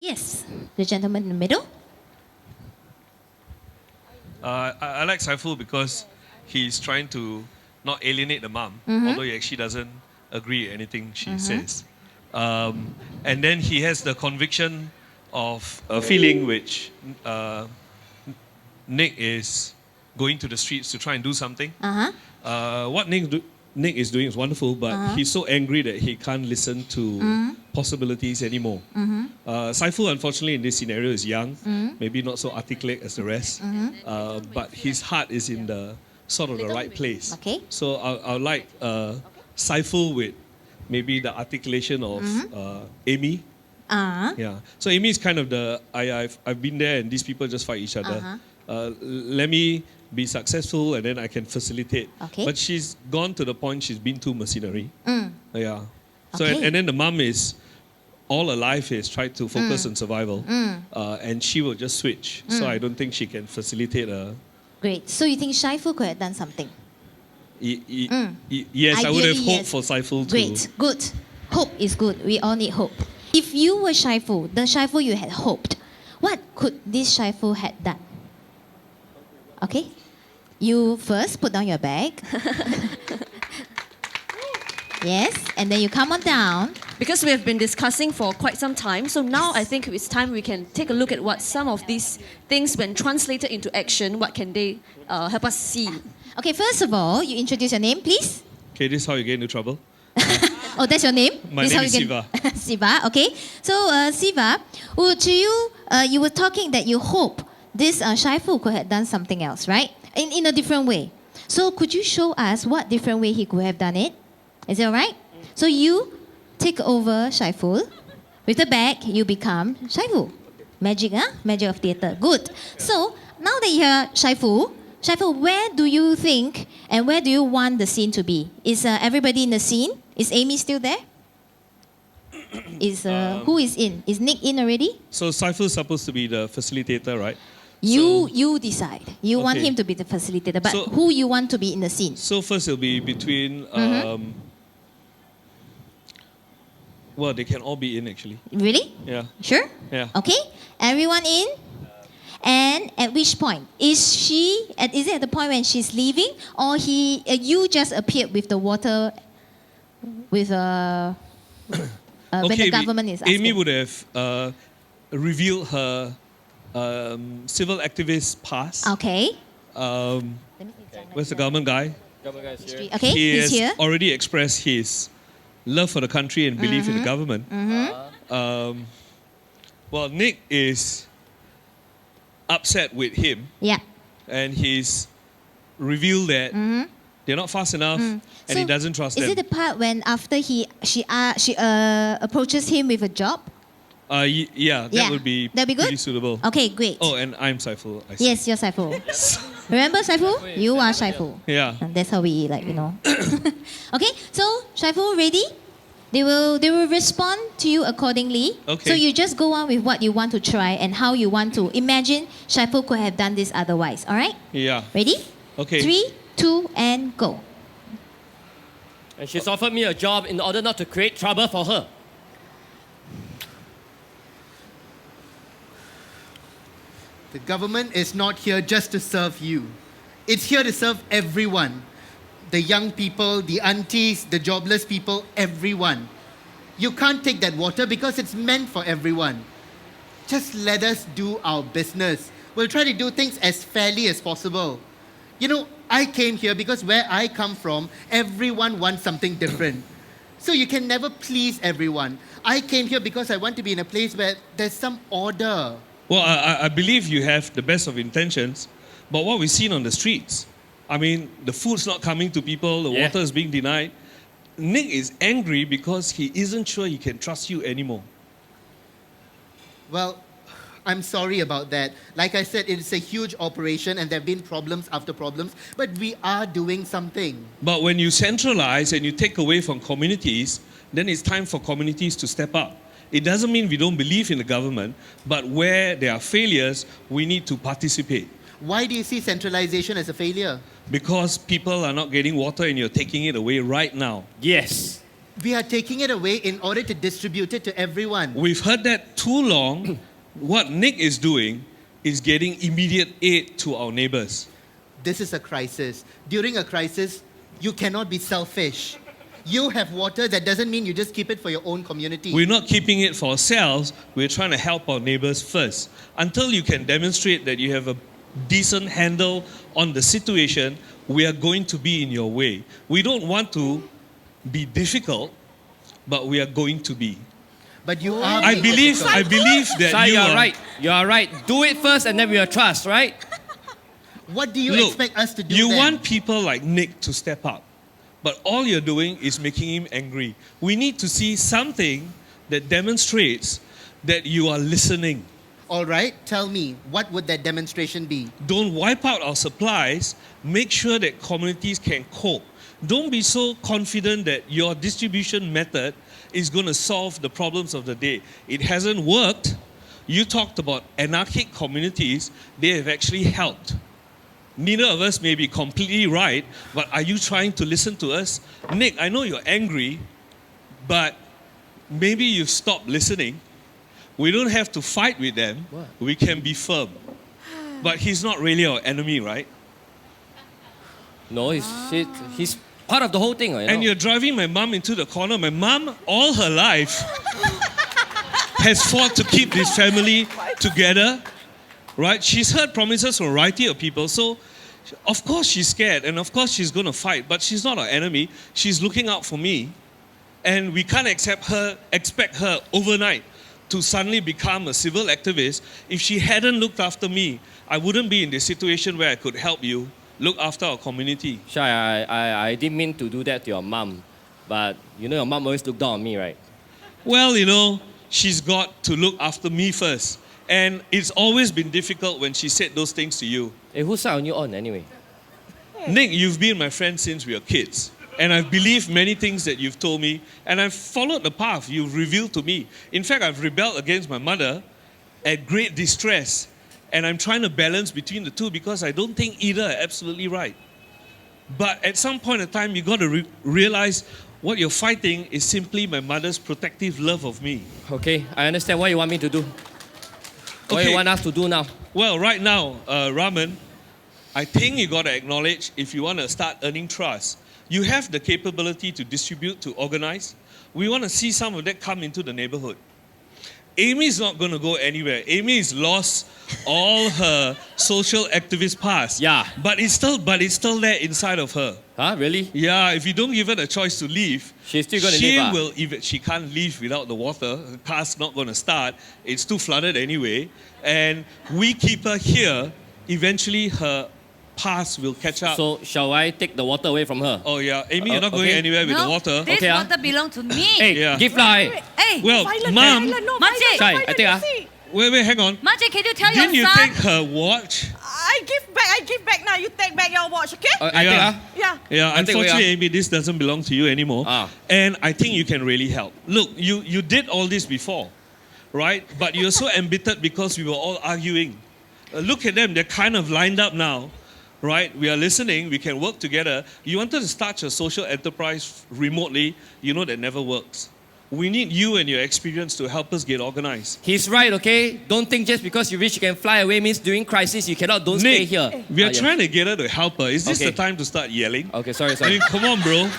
Yes, the gentleman in the middle. I like Saiful because he's trying to not alienate the mom, Mm-hmm. although he actually doesn't agree with anything she says. And then he has the conviction of a feeling which Nick is going to the streets to try and do something. What Nick is doing is wonderful, but he's so angry that he can't listen to possibilities anymore. Saiful, unfortunately, in this scenario is young, maybe not so articulate as the rest, but his heart is in the sort of the right place. Okay. So I like Saiful with maybe the articulation of Amy. Yeah. So Amy is kind of the I've been there and these people just fight each other. Let me be successful and then I can facilitate. Okay. But she's gone to the point she's been too mercenary. Yeah. So Okay. and then the mum is all her life is tried to focus on survival, and she will just switch. So I don't think she can facilitate a. Great. So you think Saiful could have done something? Yes, I would have Ideally, hoped yes. for Saiful to. Great. Good. Hope is good. We all need hope. If you were Saiful, the Saiful you had hoped, what could this Saiful had done? Okay. You first put down your bag. Yes, and then you come on down. Because we have been discussing for quite some time, so now I think it's time we can take a look at what some of these things, when translated into action, what can they help us see? Okay, first of all, you introduce your name, please. Okay, this is how you get into trouble. Oh, that's your name? My This name how is you Siva. Siva, okay. So, Siva, would you were talking that you hope this Saiful could have done something else, right? In a different way. So, could you show us what different way he could have done it? Is it all right? So, you take over Saiful. With the bag, you become Saiful. Magic, huh? Magic of theatre. Good. So, now that you're Saiful, where do you think and where do you want the scene to be? Is everybody in the scene? Is Amy still there? Is who is in? Is Nick in already? So Saiful is supposed to be the facilitator, right? You decide. You want Okay. him to be the facilitator, but So- who you want to be in the scene? So first it'll be between. Well, they can all be in actually. Really? Yeah. Sure? Yeah. Okay. Everyone in? And at which point? Is it at the point when she's leaving, or you just appeared with the water with when the government is asking? Amy would have revealed her civil activist past. Okay. Where's the government guy? Okay, He he's has here. already expressed his love for the country and belief in the government. Well, Nick is upset with him, Yeah. and he's revealed that they're not fast enough, and he So, doesn't trust Is them. it the part when after she approaches him with a job? Yeah, that would be That'd be good? pretty suitable. Okay, great. Oh, and I'm Saiful. I see. Yes, you're Saiful. Remember Saiful? You are Saiful. Yeah. And that's how we Okay, so Saiful, ready? They will respond to you accordingly. Okay. So you just go on with what you want to try and how you want to imagine Saiful could have done this otherwise. All right? Yeah. Ready? Okay. 3, 2, and go. And she's offered me a job in order not to create trouble for her. The government is not here just to serve you. It's here to serve everyone. The young people, the aunties, the jobless people, everyone. You can't take that water because it's meant for everyone. Just let us do our business. We'll try to do things as fairly as possible. You know, I came here because where I come from, everyone wants something different. So you can never please everyone. I came here because I want to be in a place where there's some order. Well, I believe you have the best of intentions, but what we've seen on the streets, I mean, the food's not coming to people, the water is being denied. Nick is angry because he isn't sure he can trust you anymore. Well, I'm sorry about that. Like I said, it's a huge operation and there have been problems after problems, but we are doing something. But when you centralize and you take away from communities, then it's time for communities to step up. It doesn't mean we don't believe in the government, but where there are failures, we need to participate. Why do you see centralization as a failure? Because people are not getting water and you're taking it away right now. Yes. We are taking it away in order to distribute it to everyone. We've heard that too long. What Nick is doing is getting immediate aid to our neighbors. This is a crisis. During a crisis, you cannot be selfish. You have water, that doesn't mean you just keep it for your own community. We're not keeping it for ourselves. We're trying to help our neighbors first. Until you can demonstrate that you have a decent handle on the situation, we are going to be in your way. We don't want to be difficult, but we are going to be. But you are. I being believe difficult. that Sai, you you're are right. You are right. Do it first and then we will trust, right? What do you Look, expect us to do you then? want people like Nick to step up, but all you're doing is making him angry. We need to see something that demonstrates that you are listening. All right, tell me, what would that demonstration be? Don't wipe out our supplies. Make sure that communities can cope. Don't be so confident that your distribution method is going to solve the problems of the day. It hasn't worked. You talked about anarchic communities. They have actually helped. Neither of us may be completely right, but are you trying to listen to us? Nick, I know you're angry, but maybe you've stopped listening. We don't have to fight with them. What? We can be firm. But he's not really our enemy, right? No, he's part of the whole thing. You know? And you're driving my mom into the corner. My mom, all her life, has fought to keep this family together, right? She's heard promises from a variety of people, so of course she's scared, and of course she's going to fight, but she's not our enemy. She's looking out for me, and we can't expect her overnight to suddenly become a civil activist. If she hadn't looked after me, I wouldn't be in the situation where I could help you look after our community. Shai, I didn't mean to do that to your mom, but you know your mom always looked down on me, right? Well, you know, she's got to look after me first. And it's always been difficult when she said those things to you. Hey, whose side are you on anyway? Nick, you've been my friend since we were kids. And I've believed many things that you've told me. And I've followed the path you've revealed to me. In fact, I've rebelled against my mother at great distress. And I'm trying to balance between the two because I don't think either are absolutely right. But at some point in time, you've got to realize what you're fighting is simply my mother's protective love of me. Okay, I understand what you want me to do. What Okay. you want us to do now? Well, right now, Raman, I think you got to acknowledge if you want to start earning trust, you have the capability to distribute, to organize. We want to see some of that come into the neighborhood. Amy's not going to go anywhere. Amy's lost all her social activist past. Yeah. But it's still there inside of her. Huh? Really? Yeah, if you don't give her the choice to leave, She's still gonna she leave, will. She can't leave without the water. Her car's not going to start. It's too flooded anyway. And we keep her here. Eventually, her past will catch up. So shall I take the water away from her? Oh yeah, Amy, you're not going okay. anywhere with the water. This Okay, water belong to me. Hey, Yeah. give lah. Hey, Well, Mom, Makcik, Shai, I take wait, hang on. Makcik, can you tell Didn't your you son? take her watch? I give back now. You take back your watch, okay? I take Yeah. Yeah. Yeah, I think we unfortunately, are. Amy, this doesn't belong to you anymore. Ah. And I think you can really help. Look, you did all this before, right? But you're so embittered because we were all arguing. Look at them, they're kind of lined up now, right? We are listening, we can work together. You wanted to start your social enterprise remotely, you know that never works. We need you and your experience to help us get organized. He's right, okay? Don't think just because you wish you can fly away means during crisis you cannot don't stay Nick, here. we are Yeah. trying to get her to help her. Is this Okay. the time to start yelling? Okay, sorry. I mean, come on, bro.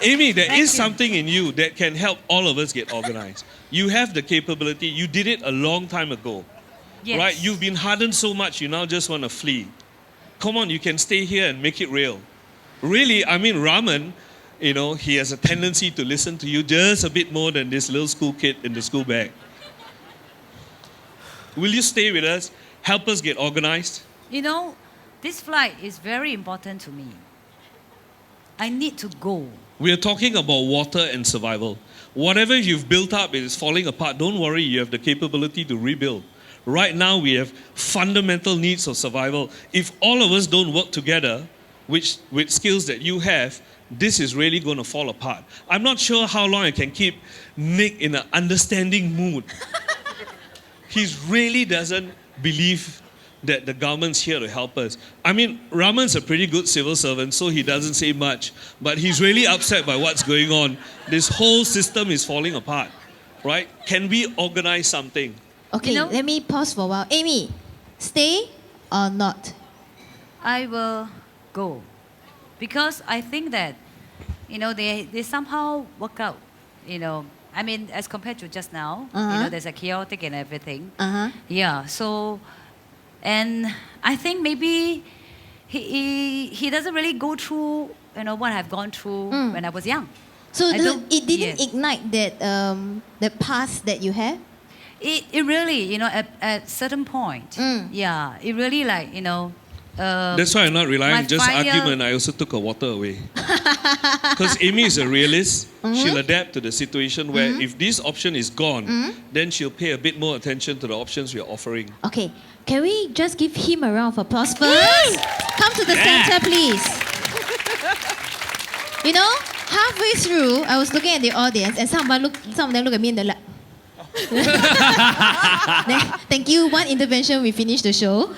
Amy, there is something in you that can help all of us get organized. You have the capability. You did it a long time ago. Yes. Right? You've been hardened so much, you now just want to flee. Come on, you can stay here and make it real. Really, I mean, Raman, you know, he has a tendency to listen to you just a bit more than this little school kid in the school bag. Will you stay with us? Help us get organized? You know, this flight is very important to me. I need to go. We are talking about water and survival. Whatever you've built up is falling apart. Don't worry, you have the capability to rebuild. Right now, we have fundamental needs of survival. If all of us don't work together with skills that you have, this is really going to fall apart. I'm not sure how long I can keep Nick in an understanding mood. He really doesn't believe that the government's here to help us. I mean, Raman's a pretty good civil servant, so he doesn't say much, but he's really upset by what's going on. This whole system is falling apart, right? Can we organize something? Okay, You know- let me pause for a while. Amy, stay or not? I will go because I think that they somehow work out. I mean, as compared to just now, there's a chaotic and everything. Yeah. So, and I think maybe he doesn't really go through what I've gone through when I was young. So I don't- it didn't yes. ignite that the past that you have? It really, at certain point, yeah, it really That's why I'm not relying my on just fire- argument. I also took a water away. Because Amy is a realist. She'll adapt to the situation where if this option is gone, then she'll pay a bit more attention to the options we are offering. Okay, can we just give him a round of applause first? Come to the center, please. Halfway through, I was looking at the audience, and some of them look at me and they're like, thank you. One intervention, we finished the show.